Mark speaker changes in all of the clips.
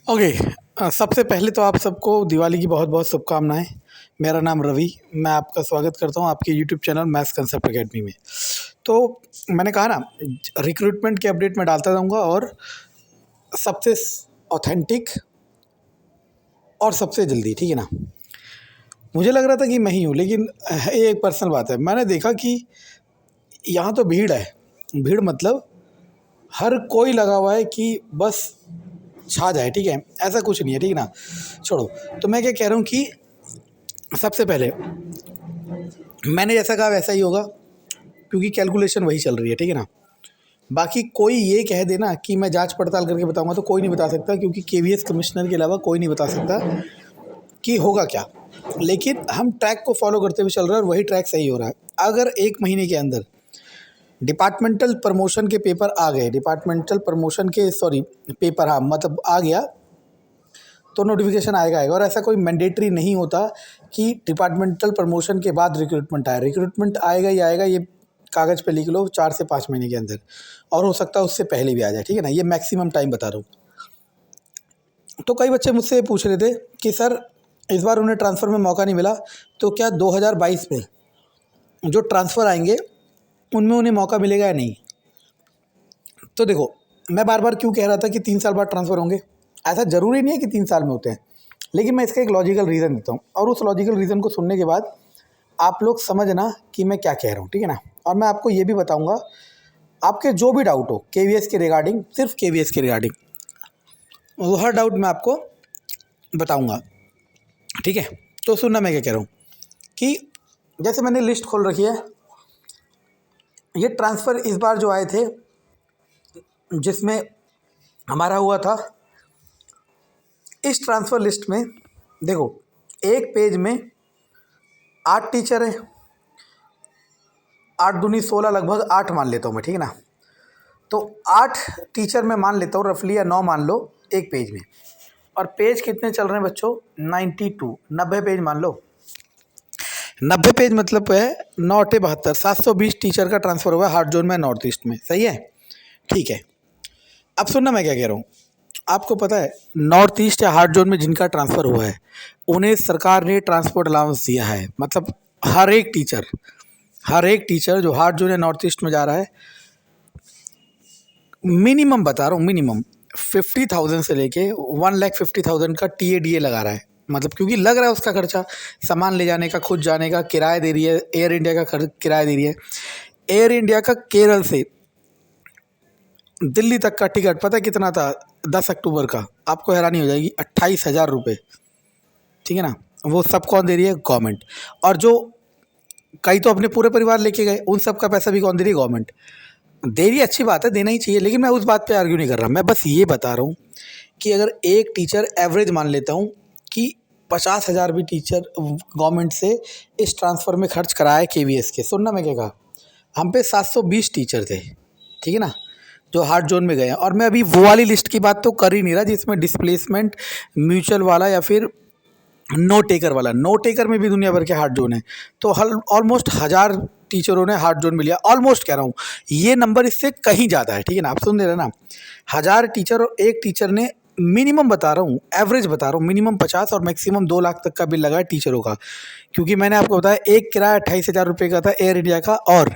Speaker 1: Okay. सबसे पहले तो आप सबको दिवाली की बहुत बहुत शुभकामनाएं। मेरा नाम रवि, मैं आपका स्वागत करता हूं आपके YouTube channel maths concept academy में। तो मैंने कहा ना, रिक्रूटमेंट के अपडेट मैं डालता रहूँगा और सबसे ऑथेंटिक और सबसे जल्दी, ठीक है ना। मुझे लग रहा था कि मैं ही हूँ, लेकिन ये एक पर्सनल बात है। मैंने देखा कि यहाँ तो भीड़ है, भीड़ मतलब हर कोई लगा हुआ है कि बस छा जाए, ठीक है। ऐसा कुछ नहीं है, ठीक है ना। छोड़ो। तो मैं क्या कह रहा हूँ कि सबसे पहले मैंने जैसा कहा वैसा ही होगा, क्योंकि कैलकुलेशन वही चल रही है, ठीक है ना। बाकी कोई ये कह देना कि मैं जांच पड़ताल करके बताऊंगा, तो कोई नहीं बता सकता, क्योंकि केवीएस कमिश्नर के अलावा कोई नहीं बता सकता कि होगा क्या। लेकिन हम ट्रैक को फॉलो करते हुए चल रहे हैं और वही ट्रैक सही हो रहा है। अगर 1 महीने के अंदर डिपार्टमेंटल प्रमोशन के पेपर आ गए, डिपार्टमेंटल प्रमोशन के पेपर, हाँ मतलब आ गया, तो नोटिफिकेशन आएगा। और ऐसा कोई मैंडेटरी नहीं होता कि डिपार्टमेंटल प्रमोशन के बाद रिक्रूटमेंट आए। रिक्रूटमेंट आएगा ही आएगा, ये कागज़ पे लिख लो, 4 से 5 महीने के अंदर, और हो सकता है उससे पहले भी आ जाए, ठीक है ना। ये मैक्सिमम टाइम बता रहा हूँ। तो कई बच्चे मुझसे पूछ रहे थे कि सर इस बार उन्हें ट्रांसफ़र में मौका नहीं मिला, तो क्या 2022 में जो ट्रांसफ़र आएंगे उनमें उन्हें मौका मिलेगा या नहीं। तो देखो, मैं बार बार क्यों कह रहा था कि 3 साल बाद ट्रांसफ़र होंगे। ऐसा ज़रूरी नहीं है कि 3 साल में होते हैं, लेकिन मैं इसका एक लॉजिकल रीज़न देता हूँ, और उस लॉजिकल रीज़न को सुनने के बाद आप लोग समझना कि मैं क्या कह रहा हूँ, ठीक है ना। और मैं आपको ये भी बताऊँगा, आपके जो भी डाउट हो केवीएस के रिगार्डिंग, सिर्फ केवीएस के रिगार्डिंग, वो हर डाउट मैं आपको बताऊँगा, ठीक है। तो सुनना मैं क्या कह रहा हूँ कि जैसे मैंने लिस्ट खोल रखी है, ये ट्रांसफ़र इस बार जो आए थे, जिसमें हमारा हुआ था, इस ट्रांसफ़र लिस्ट में देखो, एक पेज में 8 टीचर है, 8 दूनी 16, लगभग 8 मान लेता हूँ मैं, ठीक है ना। तो 8 टीचर मैं मान लेता हूँ रफली, या 9 मान लो एक पेज में। और पेज कितने चल रहे हैं बच्चों? 92, 90 पेज मान लो। 90 पेज मतलब है 9×8 = 72, 720 टीचर का ट्रांसफ़र हुआ है हार्ड जोन में, नॉर्थ ईस्ट में, सही है, ठीक है। अब सुनना मैं क्या कह रहा हूँ। आपको पता है, नॉर्थ ईस्ट या हार्ड जोन में जिनका ट्रांसफ़र हुआ है, उन्हें सरकार ने ट्रांसपोर्ट अलाउंस दिया है। मतलब हर एक टीचर जो हार्ड जोन या नॉर्थ ईस्ट में जा रहा है, मिनिमम बता रहा हूँ, मिनिमम 50,000 से लेके 1,50,000 का TADA लगा रहा है। मतलब क्योंकि लग रहा है उसका खर्चा, सामान ले जाने का, खुद जाने का, किराया दे रही है, एयर इंडिया का किराया दे रही है। एयर इंडिया का केरल से दिल्ली तक का टिकट पता है कितना था? 10 अक्टूबर का, आपको हैरानी हो जाएगी, 28,000 रुपये, ठीक है ना। वो सब कौन दे रही है? गवर्नमेंट। और जो कई तो अपने पूरे परिवार लेके गए, उन सब का पैसा भी कौन दे रही है? गवर्नमेंट दे रही है। अच्छी बात है, देना ही चाहिए, लेकिन मैं उस बात पे आर्ग्यू नहीं कर रहा। मैं बस ये बता रहा हूँ कि अगर एक टीचर, एवरेज मान लेता हूँ कि 50,000 भी टीचर गवर्नमेंट से इस ट्रांसफ़र में खर्च कराए केवीएस के। सुनना मैं क्या कहा, हम पे 720 टीचर थे, ठीक है ना, जो हार्ड जोन में गए हैं। और मैं अभी वो वाली लिस्ट की बात तो कर ही नहीं रहा जिसमें डिस्प्लेसमेंट, म्यूचुअल वाला, या फिर नो टेकर वाला। नो टेकर में भी दुनिया भर के हार्ड जोन है। तो ऑलमोस्ट 1,000 टीचरों ने हार्ड जोन में लिया। ऑलमोस्ट कह रहा हूँ, ये नंबर इससे कहीं ज़्यादा है, ठीक है ना। आप सुन ले रहे ना, 1,000 टीचर और एक टीचर ने, मिनिमम बता रहा हूँ, एवरेज बता रहा हूँ, मिनिमम 50 और मैक्सिमम 2 लाख तक का बिल लगा है टीचरों का। क्योंकि मैंने आपको बताया, एक किराया 28,000 रुपये का था एयर इंडिया का, और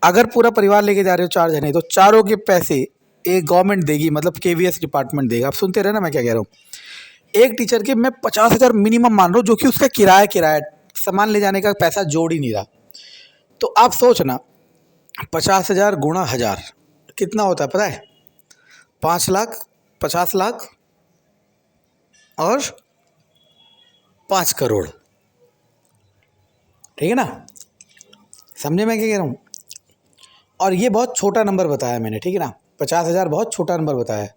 Speaker 1: अगर पूरा परिवार लेके जा रहे हो 4 जने, तो चारों के पैसे एक गवर्नमेंट देगी, मतलब केवीएस डिपार्टमेंट देगा। आप सुनते रहे ना मैं क्या कह रहा हूँ। एक टीचर के मैं 50,000 मिनिमम मान रहा हूँ, जो कि उसका किराया, सामान ले जाने का पैसा जोड़ ही नहीं रहा। तो आप सोचना, 50,000 गुणा 1,000 कितना होता है पता है? 5 लाख, 50 लाख और 5 करोड़, ठीक है ना। समझे मैं क्या कह रहा हूँ। और ये बहुत छोटा नंबर बताया मैंने, ठीक है ना। 50,000 बहुत छोटा नंबर बताया है।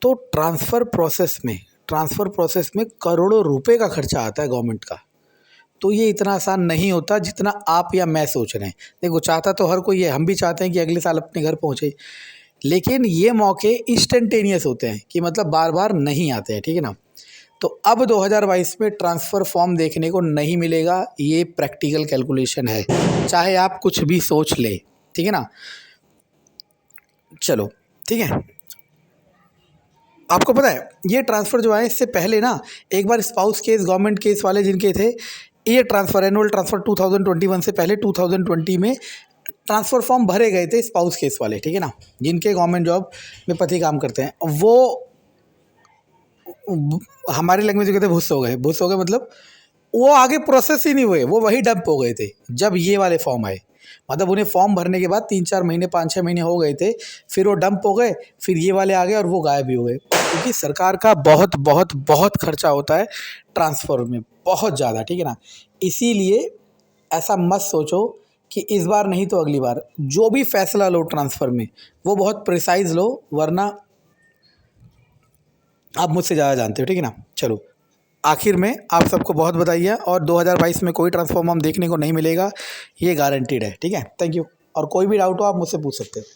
Speaker 1: तो ट्रांसफ़र प्रोसेस में करोड़ों रुपए का खर्चा आता है गवर्नमेंट का। तो ये इतना आसान नहीं होता जितना आप या मैं सोच रहे हैं। देखो, चाहता तो हर कोई है, हम भी चाहते हैं कि अगले साल अपने घर पहुँचे, लेकिन ये मौके इंस्टेंटेनियस होते हैं, कि मतलब बार बार नहीं आते हैं, ठीक है ना। तो अब 2022 में ट्रांसफ़र फॉर्म देखने को नहीं मिलेगा, ये प्रैक्टिकल कैलकुलेशन है, चाहे आप कुछ भी सोच ले, ठीक है ना। चलो, ठीक है। आपको पता है ये ट्रांसफ़र जो है इससे पहले ना एक बार स्पाउस केस गवर्नमेंट केस वाले जिनके थे, ये ट्रांसफ़र एनुअल ट्रांसफ़र 2021 से पहले 2020 में ट्रांसफ़र फॉर्म भरे गए थे स्पाउस केस वाले, ठीक है ना, जिनके गवर्नमेंट जॉब में पति काम करते हैं, वो हमारी लैंग्वेज में कहते हैं भुस हो गए मतलब वो आगे प्रोसेस ही नहीं हुए, वो वही डंप हो गए थे जब ये वाले फॉर्म आए। मतलब उन्हें फॉर्म भरने के बाद 3-4 महीने 5-6 महीने हो गए थे, फिर वो डंप हो गए, फिर ये वाले आ गए और वो गायब भी हो गए, क्योंकि सरकार का बहुत बहुत बहुत खर्चा होता है ट्रांसफ़र में, बहुत ज़्यादा, ठीक है ना। इसीलिए ऐसा मत सोचो कि इस बार नहीं तो अगली बार जो भी फैसला लो ट्रांसफ़र में वो बहुत प्रिसाइज़ लो, वरना आप मुझसे ज़्यादा जानते हो, ठीक है ना। चलो, आखिर में आप सबको बहुत बधाई है, और 2022 में कोई ट्रांसफॉर्म हम देखने को नहीं मिलेगा, ये गारंटीड है, ठीक है। थैंक यू, और कोई भी डाउट हो आप मुझसे पूछ सकते हो।